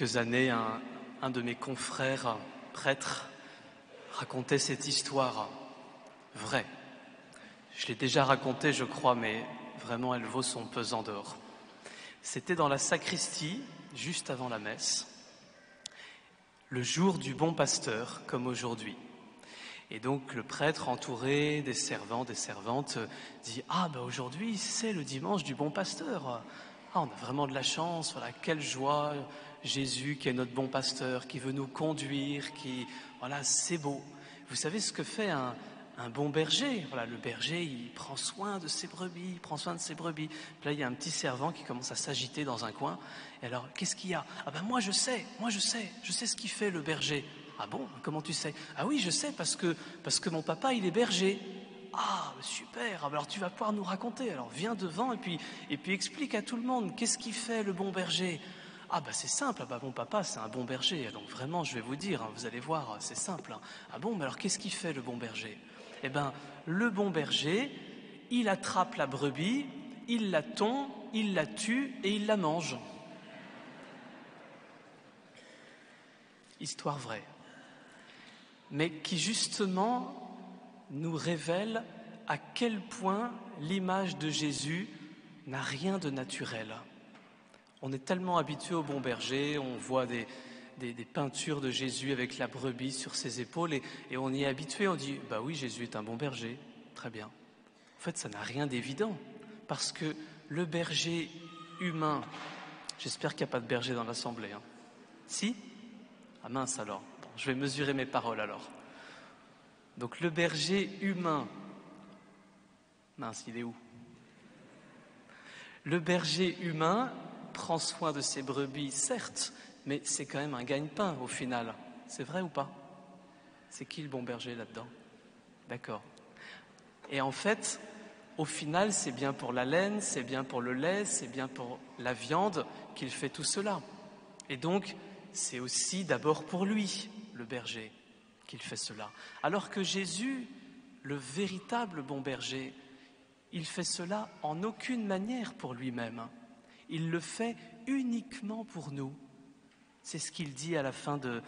quelques années, un de mes confrères prêtres racontait cette histoire vraie. Je l'ai déjà racontée, je crois, mais vraiment elle vaut son pesant d'or. C'était dans la sacristie, juste avant la messe, le jour du bon pasteur, comme aujourd'hui. Et donc le prêtre, entouré des servants, des servantes, dit « Ah, aujourd'hui, c'est le dimanche du bon pasteur. Ah, on a vraiment de la chance, voilà, quelle joie, Jésus qui est notre bon pasteur, qui veut nous conduire, voilà, c'est beau. » Vous savez ce que fait un bon berger? Voilà, le berger, il prend soin de ses brebis, il prend soin de ses brebis. Puis là, il y a un petit servant qui commence à s'agiter dans un coin. Et alors, qu'est-ce qu'il y a? Ah moi je sais ce qu'il fait le berger. Ah bon? Comment tu sais? Ah oui, je sais parce que mon papa, il est berger. Ah, super, alors tu vas pouvoir nous raconter. Alors viens devant et puis explique à tout le monde, qu'est-ce qu'il fait le bon berger? Ah c'est simple, mon papa c'est un bon berger, donc vraiment je vais vous dire, vous allez voir, c'est simple. Ah bon, mais alors qu'est-ce qu'il fait le bon berger? Eh bien, le bon berger, il attrape la brebis, il la tond, il la tue et il la mange. Histoire vraie. Mais qui justement nous révèle à quel point l'image de Jésus n'a rien de naturel. On est tellement habitué au bon berger, on voit des peintures de Jésus avec la brebis sur ses épaules et on y est habitué, on dit « oui, Jésus est un bon berger, très bien ». En fait, ça n'a rien d'évident parce que le berger humain, j'espère qu'il n'y a pas de berger dans l'assemblée, hein. Si? Ah mince alors, bon, je vais mesurer mes paroles alors. Donc le berger humain, mince, il est où? Le berger humain prend soin de ses brebis, certes, mais c'est quand même un gagne-pain au final. C'est vrai ou pas? C'est qui le bon berger là-dedans? D'accord. Et en fait, au final, c'est bien pour la laine, c'est bien pour le lait, c'est bien pour la viande qu'il fait tout cela. Et donc, c'est aussi d'abord pour lui, le berger, qu'il fait cela. Alors que Jésus, le véritable bon berger, il fait cela en aucune manière pour lui-même. Il le fait uniquement pour nous. C'est ce qu'il dit à la fin de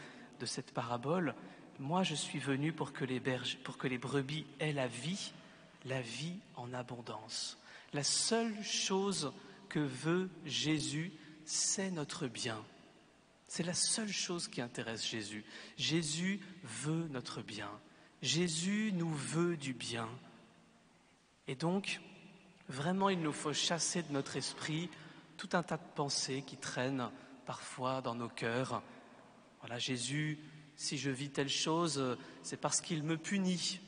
cette parabole. « Moi, je suis venu pour que les brebis aient la vie en abondance. » La seule chose que veut Jésus, c'est notre bien. C'est la seule chose qui intéresse Jésus. Jésus veut notre bien. Jésus nous veut du bien. Et donc, vraiment, il nous faut chasser de notre esprit tout un tas de pensées qui traînent parfois dans nos cœurs. Voilà, Jésus, si je vis telle chose, c'est parce qu'il me punit.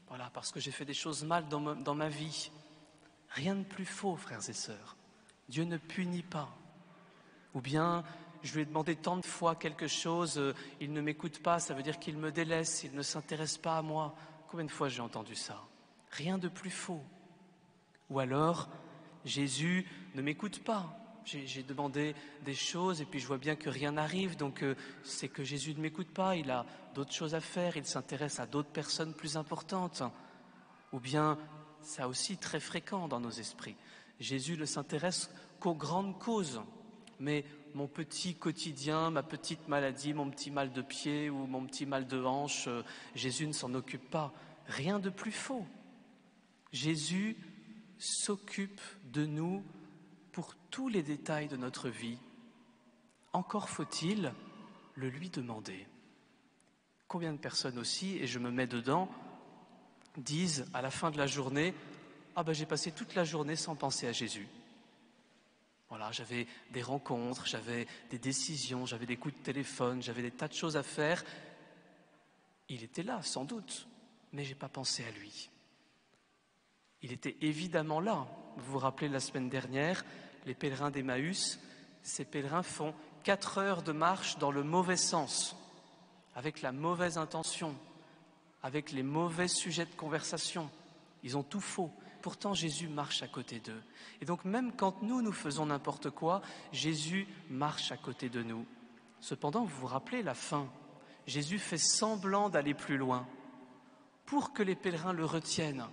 Voilà, parce que j'ai fait des choses mal dans ma vie. Rien de plus faux, frères et sœurs. Dieu ne punit pas. Ou bien, je lui ai demandé tant de fois quelque chose, il ne m'écoute pas, ça veut dire qu'il me délaisse, il ne s'intéresse pas à moi. Combien de fois j'ai entendu ça? Rien de plus faux. Ou alors, Jésus ne m'écoute pas. J'ai demandé des choses et puis je vois bien que rien n'arrive, donc c'est que Jésus ne m'écoute pas, il a d'autres choses à faire, il s'intéresse à d'autres personnes plus importantes. Ou bien, ça aussi très fréquent dans nos esprits, Jésus ne s'intéresse qu'aux grandes causes. Mais mon petit quotidien, ma petite maladie, mon petit mal de pied ou mon petit mal de hanche, Jésus ne s'en occupe pas. Rien de plus faux. Jésus s'occupe de nous pour tous les détails de notre vie. Encore faut-il le lui demander. Combien de personnes aussi, et je me mets dedans, disent à la fin de la journée « Ah j'ai passé toute la journée sans penser à Jésus ». Voilà, j'avais des rencontres, j'avais des décisions, j'avais des coups de téléphone, j'avais des tas de choses à faire. Il était là, sans doute, mais je n'ai pas pensé à lui. Il était évidemment là. Vous vous rappelez la semaine dernière, les pèlerins d'Emmaüs, ces pèlerins font 4 heures de marche dans le mauvais sens, avec la mauvaise intention, avec les mauvais sujets de conversation. Ils ont tout faux. Pourtant, Jésus marche à côté d'eux. Et donc, même quand nous faisons n'importe quoi, Jésus marche à côté de nous. Cependant, vous vous rappelez la fin. Jésus fait semblant d'aller plus loin pour que les pèlerins le retiennent.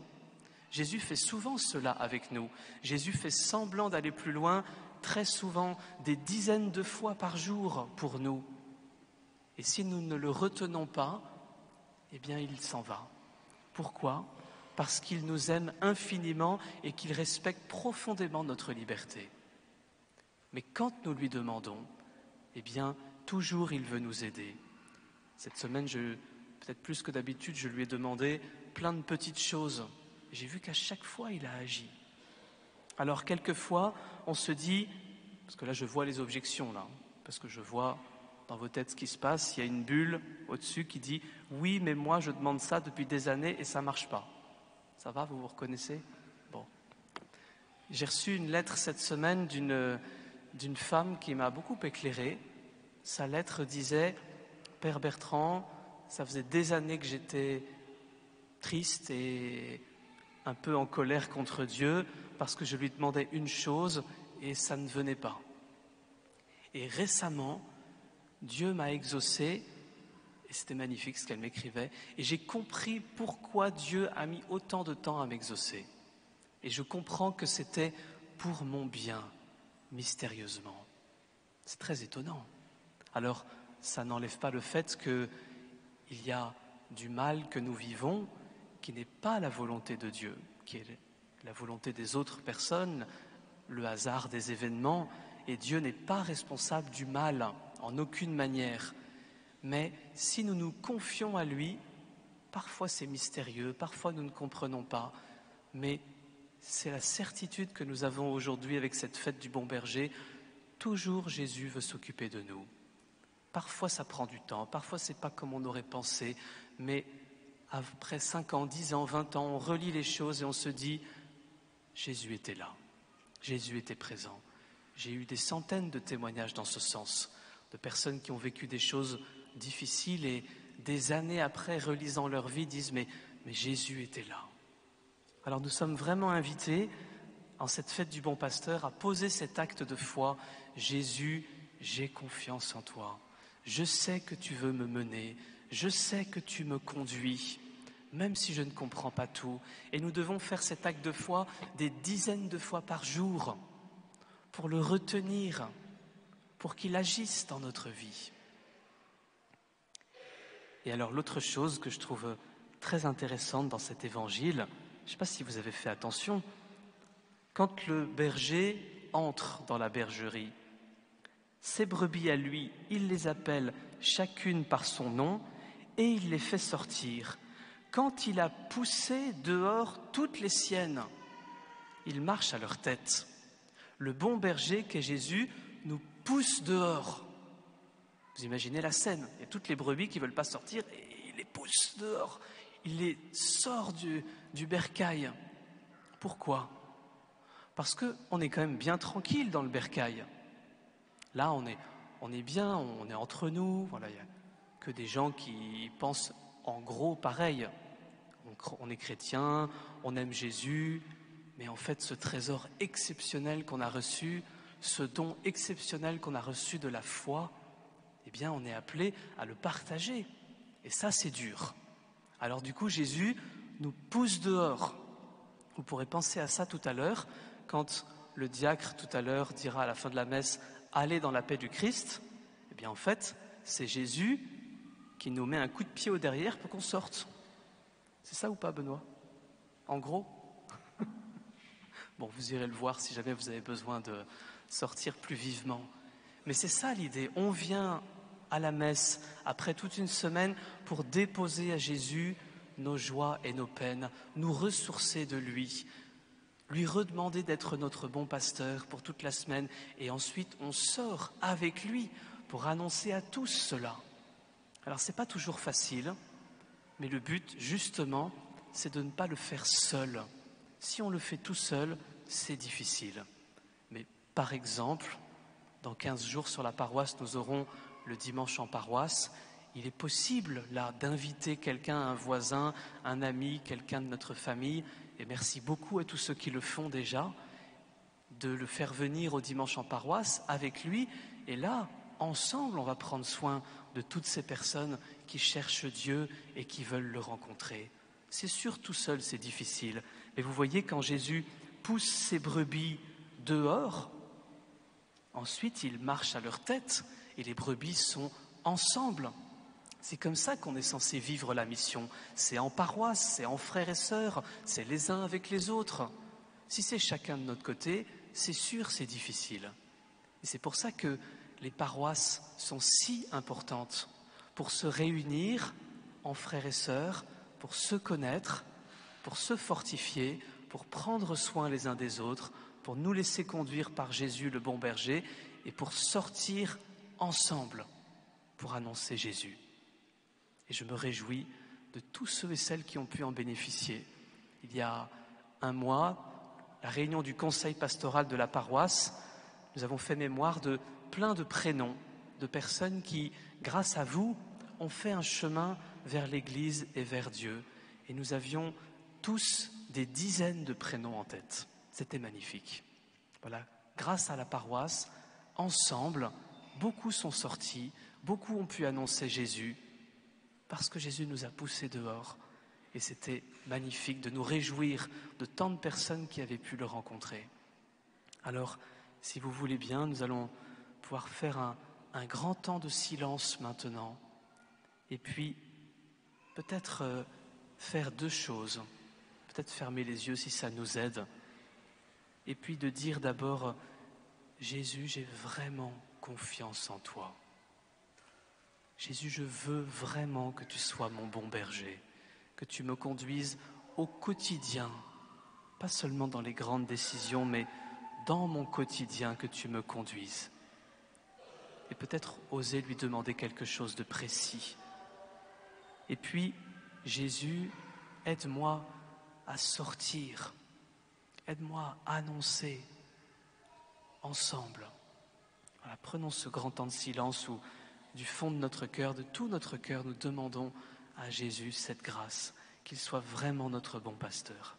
Jésus fait souvent cela avec nous. Jésus fait semblant d'aller plus loin très souvent des dizaines de fois par jour pour nous. Et si nous ne le retenons pas, eh bien il s'en va. Pourquoi ? Parce qu'il nous aime infiniment et qu'il respecte profondément notre liberté. Mais quand nous lui demandons, eh bien toujours il veut nous aider. Cette semaine, peut-être plus que d'habitude, je lui ai demandé plein de petites choses. J'ai vu qu'à chaque fois, il a agi. Alors, quelquefois, on se dit, parce que là, je vois les objections, là, parce que je vois dans vos têtes ce qui se passe, il y a une bulle au-dessus qui dit « Oui, mais moi, je demande ça depuis des années et ça ne marche pas. » Ça va, vous vous reconnaissez ? Bon. J'ai reçu une lettre cette semaine d'une femme qui m'a beaucoup éclairé. Sa lettre disait « Père Bertrand, ça faisait des années que j'étais triste et un peu en colère contre Dieu parce que je lui demandais une chose et ça ne venait pas. Et récemment, Dieu m'a exaucé, et c'était magnifique ce qu'elle m'écrivait, et j'ai compris pourquoi Dieu a mis autant de temps à m'exaucer. Et je comprends que c'était pour mon bien, mystérieusement. C'est très étonnant. Alors, ça n'enlève pas le fait qu'il y a du mal que nous vivons qui n'est pas la volonté de Dieu, qui est la volonté des autres personnes, le hasard des événements, et Dieu n'est pas responsable du mal en aucune manière. Mais si nous nous confions à lui, parfois c'est mystérieux, parfois nous ne comprenons pas, mais c'est la certitude que nous avons aujourd'hui avec cette fête du Bon Berger. Toujours Jésus veut s'occuper de nous. Parfois ça prend du temps, parfois c'est pas comme on aurait pensé, mais après 5 ans, 10 ans, 20 ans, on relit les choses et on se dit « Jésus était là, Jésus était présent ». J'ai eu des centaines de témoignages dans ce sens, de personnes qui ont vécu des choses difficiles et des années après, relisant leur vie, disent « mais Jésus était là ». Alors nous sommes vraiment invités, en cette fête du Bon Pasteur, à poser cet acte de foi. Jésus, j'ai confiance en toi. Je sais que tu veux me mener. Je sais que tu me conduis, même si je ne comprends pas tout. Et nous devons faire cet acte de foi des dizaines de fois par jour pour le retenir, pour qu'il agisse dans notre vie. Et alors l'autre chose que je trouve très intéressante dans cet évangile, je ne sais pas si vous avez fait attention, quand le berger entre dans la bergerie, ses brebis à lui, il les appelle chacune par son nom et il les fait sortir. Quand il a poussé dehors toutes les siennes, il marche à leur tête. Le bon berger qu'est Jésus nous pousse dehors. Vous imaginez la scène, il y a toutes les brebis qui ne veulent pas sortir et il les pousse dehors. Il les sort du bercail. Pourquoi ? Parce qu'on est quand même bien tranquille dans le bercail. Là, on est bien, on est entre nous. Voilà, il n'y a que des gens qui pensent en gros pareil. On est chrétien, on aime Jésus, mais en fait, ce trésor exceptionnel qu'on a reçu, ce don exceptionnel qu'on a reçu de la foi, eh bien, on est appelé à le partager. Et ça, c'est dur. Alors du coup, Jésus nous pousse dehors. Vous pourrez penser à ça tout à l'heure, quand le diacre tout à l'heure dira à la fin de la messe « Allez dans la paix du Christ », eh bien en fait, c'est Jésus qui nous met un coup de pied au derrière pour qu'on sorte. C'est ça ou pas, Benoît ? En gros ? Bon, vous irez le voir si jamais vous avez besoin de sortir plus vivement. Mais c'est ça l'idée, on vient à la messe après toute une semaine pour déposer à Jésus nos joies et nos peines, nous ressourcer de lui, lui redemander d'être notre bon pasteur pour toute la semaine et ensuite on sort avec lui pour annoncer à tous cela. Alors c'est pas toujours facile, mais le but justement c'est de ne pas le faire seul. Si on le fait tout seul, c'est difficile. Mais par exemple, dans 15 jours sur la paroisse, nous aurons le dimanche en paroisse. Il est possible là d'inviter quelqu'un, un voisin, un ami, quelqu'un de notre famille, et merci beaucoup à tous ceux qui le font déjà, de le faire venir au dimanche en paroisse avec lui. Et là, ensemble, on va prendre soin de toutes ces personnes qui cherchent Dieu et qui veulent le rencontrer. C'est sûr, tout seul, c'est difficile. Mais vous voyez, quand Jésus pousse ses brebis dehors, Ensuite, ils marchent à leur tête et les brebis sont ensemble. C'est comme ça qu'on est censé vivre la mission. C'est en paroisse, c'est en frères et sœurs, c'est les uns avec les autres. Si c'est chacun de notre côté, c'est sûr, c'est difficile. Et c'est pour ça que les paroisses sont si importantes pour se réunir en frères et sœurs, pour se connaître, pour se fortifier, pour prendre soin les uns des autres, pour nous laisser conduire par Jésus le bon berger et pour sortir ensemble pour annoncer Jésus. Et je me réjouis de tous ceux et celles qui ont pu en bénéficier. Il y a un mois, la réunion du conseil pastoral de la paroisse, nous avons fait mémoire de plein de prénoms de personnes qui, grâce à vous, ont fait un chemin vers l'Église et vers Dieu. Et nous avions tous des dizaines de prénoms en tête. C'était magnifique. Voilà, grâce à la paroisse, ensemble, beaucoup sont sortis, beaucoup ont pu annoncer Jésus, parce que Jésus nous a poussés dehors. Et c'était magnifique de nous réjouir de tant de personnes qui avaient pu le rencontrer. Alors, si vous voulez bien, nous allons pouvoir faire un grand temps de silence maintenant. Et puis, peut-être faire deux choses. Peut-être fermer les yeux si ça nous aide. Et puis de dire d'abord, Jésus, j'ai vraiment confiance en toi. Jésus, je veux vraiment que tu sois mon bon berger, que tu me conduises au quotidien, pas seulement dans les grandes décisions, mais dans mon quotidien, que tu me conduises. Et peut-être oser lui demander quelque chose de précis. Et puis, Jésus, aide-moi à sortir, aide-moi à annoncer ensemble. Voilà, prenons ce grand temps de silence où, du fond de notre cœur, de tout notre cœur, nous demandons à Jésus cette grâce, qu'il soit vraiment notre bon pasteur.